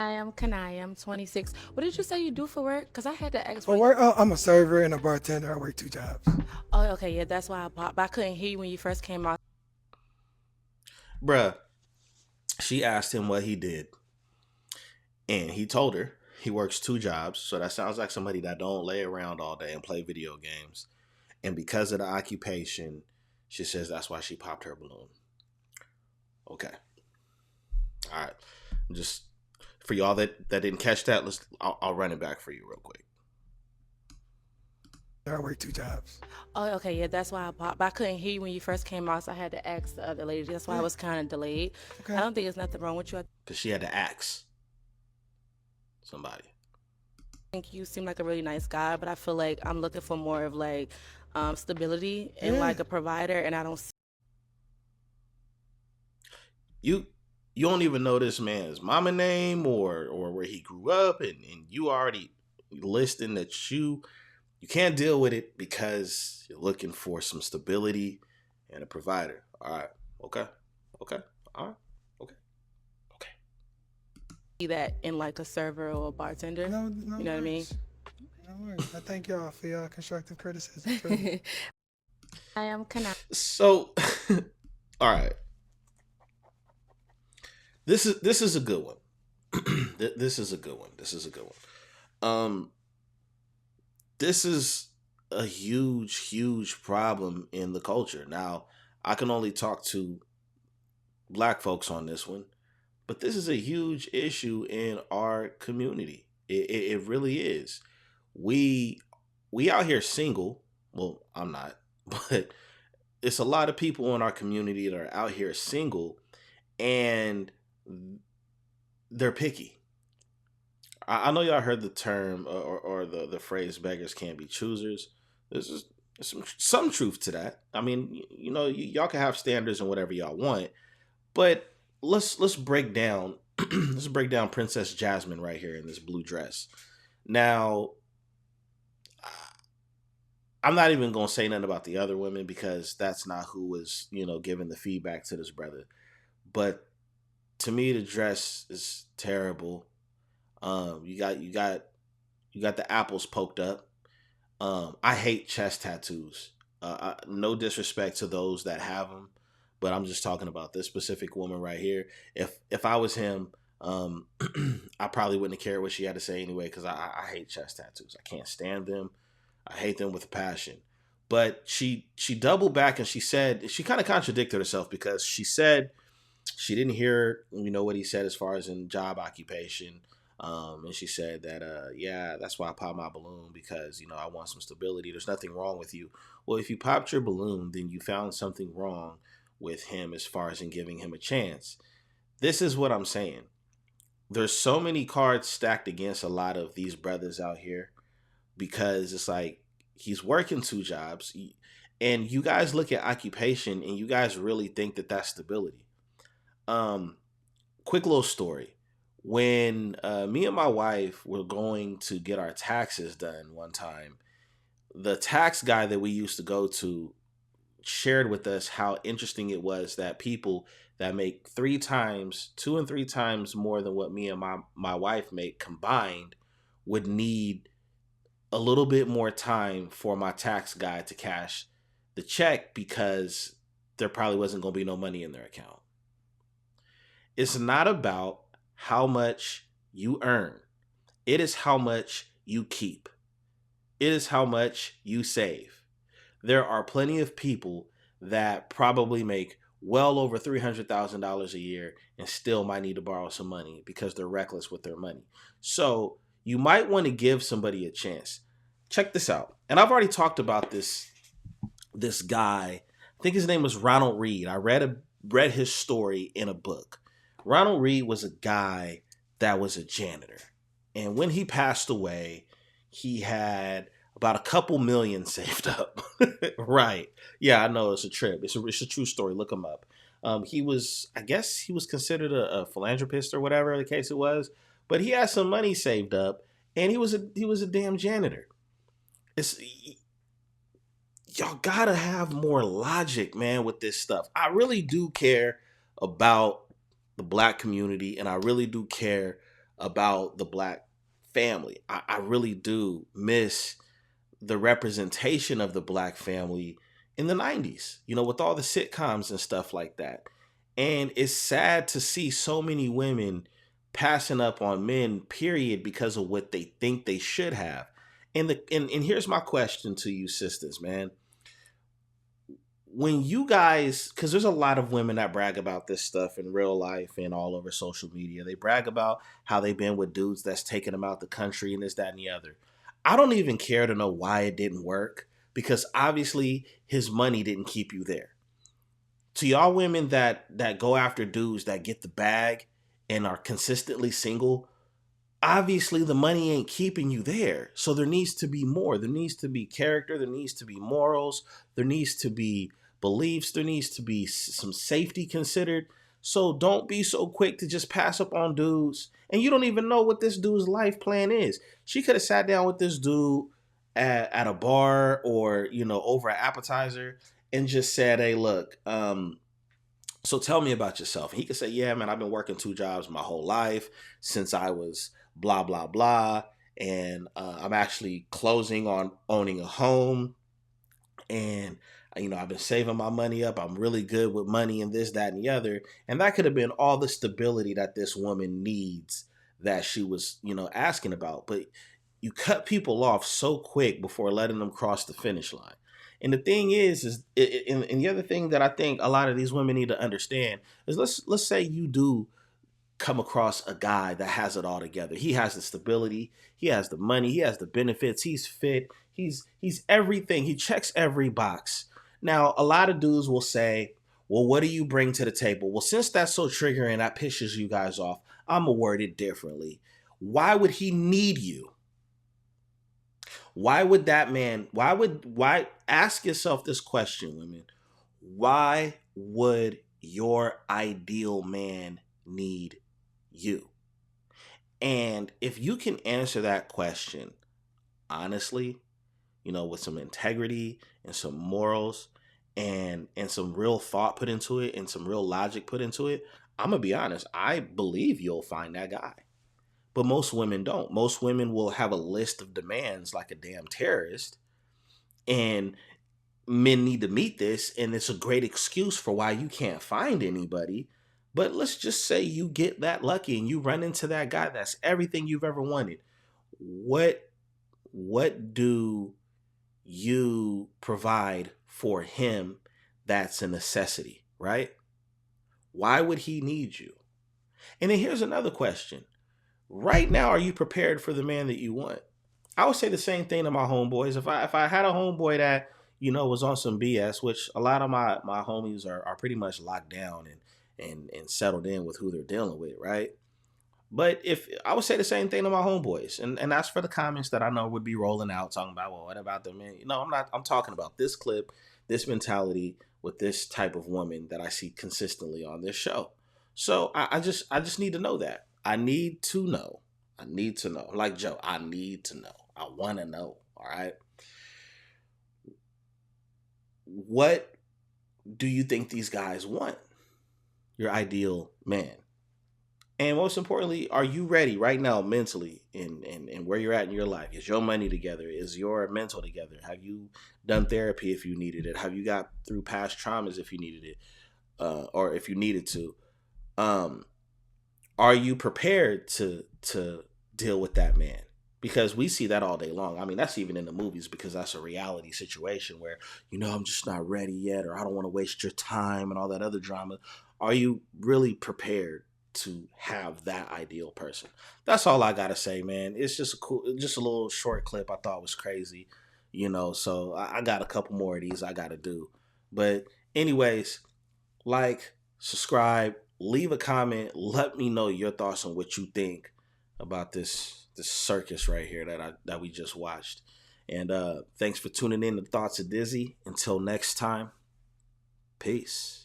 I'm Kanaya. I'm 26. What did you say you do for work? Because I had to ask For when. work, I'm a server and a bartender. I work two jobs. Oh, okay, yeah, that's why I popped. But I couldn't hear you when you first came out. Bruh, she asked him what he did, and he told her he works two jobs. So that sounds like somebody that don't lay around all day and play video games. And because of the occupation, she says that's why she popped her balloon. Okay, all right. Just for y'all that didn't catch that, I'll run it back for you real quick. I work two jobs. Oh, okay, yeah, that's why I popped. But I couldn't hear you when you first came out, so I had to ask the other lady. That's why I Yeah, was kind of delayed. I okay. don't think there's nothing wrong with you. I Because she had to ask somebody. think you seem like a really nice guy, but I feel like I'm looking for more of like stability and Yeah. like a provider, and I don't see. You you don't even know this man's mama name or where he grew up, and you already listing that you can't deal with it because you're looking for some stability and a provider. All right. Okay. Okay. All right. Okay. Okay. That in like a server or a bartender. No, no You know what I mean? worries. No worries. I thank y'all for y'all constructive criticism. Truly. I am Kanaya. So all right. This is a good one. This is a good one. This is a good one. This is a huge problem in the culture. Now, I can only talk to black folks on this one, but this is a huge issue in our community. It really is. We we out here single. Well, I'm not, but it's a lot of people in our community that are out here single, and they're picky. I know y'all heard the term or the phrase "beggars can't be choosers." There's some truth to that. I mean, y'all can have standards and whatever y'all want, but let's break down let's break down Princess Jasmine right here in this blue dress. Now, I'm not even gonna say nothing about the other women because that's not who was giving the feedback to this brother. But to me, the dress is terrible. You got the apples poked up. I hate chest tattoos. No disrespect to those that have them, but I'm just talking about this specific woman right here. If I was him, I probably wouldn't have cared what she had to say anyway because I hate chest tattoos. I can't stand them. I hate them with a passion. But she doubled back and she said she kind of contradicted herself because she said she didn't hear what he said as far as in job occupation. And she said that yeah, that's why I popped my balloon because I want some stability. There's nothing wrong with you. Well, if you popped your balloon, then you found something wrong with him as far as in giving him a chance. This is what I'm saying. There's so many cards stacked against a lot of these brothers out here because it's like he's working two jobs, and you guys look at occupation and you guys really think that that's stability. um Quick little story. When me and my wife were going to get our taxes done one time, the tax guy that we used to go to shared with us how interesting it was that people that make three times, two and three times more than what me and my wife make combined would need a little bit more time for my tax guy to cash the check because there probably wasn't going to be no money in their account. It's not about how much you earn. It is how much you keep. It is how much you save. There are plenty of people that probably make well over $300,000 a year and still might need to borrow some money because they're reckless with their money. So you might want to give somebody a chance. Check this out. And I've already talked about this guy. I think his name was Ronald Reed. I read his story in a book. Ronald Reed was a guy that was a janitor. And when he passed away, he had about a couple million saved up. Right. Yeah, I know it's a trip. It's a true story. Look him up. I guess he was considered a philanthropist or whatever the case it was, but he had some money saved up and he was a damn janitor. It's y'all gotta have more logic, man, with this stuff. I really do care about the black community, and I really do care about the black family. I really do miss the representation of the black family in the 90s, with all the sitcoms and stuff like that. And it's sad to see so many women passing up on men, period, because of what they think they should have. And here's my question to you sisters, man. When you guys, because there's a lot of women that brag about this stuff in real life and all over social media. They brag about how they've been with dudes that's taking them out the country and this, that, and the other. I don't even care to know why it didn't work, because obviously his money didn't keep you there. To y'all women that go after dudes that get the bag and are consistently single, obviously the money ain't keeping you there. So there needs to be more. There needs to be character. There needs to be morals. There needs to be beliefs. There needs to be some safety considered. So don't be so quick to just pass up on dudes. And you don't even know what this dude's life plan is. She could have sat down with this dude at a bar or, over an appetizer and just said, hey, look, so tell me about yourself. And he could say, yeah, man, I've been working 2 jobs my whole life since I was blah, blah, blah. And I'm actually closing on owning a home. And, I've been saving my money up. I'm really good with money and this, that, and the other. And that could have been all the stability that this woman needs that she was, asking about. But you cut people off so quick before letting them cross the finish line. And the thing is and the other thing that I think a lot of these women need to understand is let's say you do come across a guy that has it all together. He has the stability, he has the money, he has the benefits, he's fit, he's everything. He checks every box. Now, a lot of dudes will say, well, what do you bring to the table? Well, since that's so triggering, that pisses you guys off, I'm gonna word it differently. Why would he need you? Why would that man, why ask yourself this question, women? Why would your ideal man need you? And if you can answer that question honestly, with some integrity and some morals and some real thought put into it and some real logic put into it, I'm gonna be honest, I believe you'll find that guy. But most women don't. Most women will have a list of demands like a damn terrorist, and men need to meet this, and it's a great excuse for why you can't find anybody. But let's just say you get that lucky and you run into that guy that's everything you've ever wanted. What do you provide for him that's a necessity, right? Why would he need you? And then here's another question. Right now, are you prepared for the man that you want? I would say the same thing to my homeboys. If I had a homeboy that, was on some BS, which a lot of my homies are pretty much locked down and settled in with who they're dealing with, right? But if I would say the same thing to my homeboys, and that's for the comments that I know would be rolling out talking about, well, what about them? Man? No, I'm not. I'm talking about this clip, this mentality with this type of woman that I see consistently on this show. So I just need to know that. I need to know. I need to know. Like Joe, I need to know. I want to know. All right. What do you think these guys want? Your ideal man. And most importantly, are you ready right now mentally and where you're at in your life? Is your money together? Is your mental together? Have you done therapy if you needed it? Have you got through past traumas if you needed it? Or if you needed to? Are you prepared to deal with that man? Because we see that all day long. I mean, that's even in the movies because that's a reality situation where, I'm just not ready yet, or I don't want to waste your time and all that other drama. Are you really prepared to have that ideal person? That's all I gotta say, man. It's just just a little short clip I thought was crazy, so I got a couple more of these I gotta do. But anyways, like, subscribe, leave a comment, let me know your thoughts on what you think about this circus right here that we just watched. And thanks for tuning in to Thoughts of Dizzy. Until next time, peace.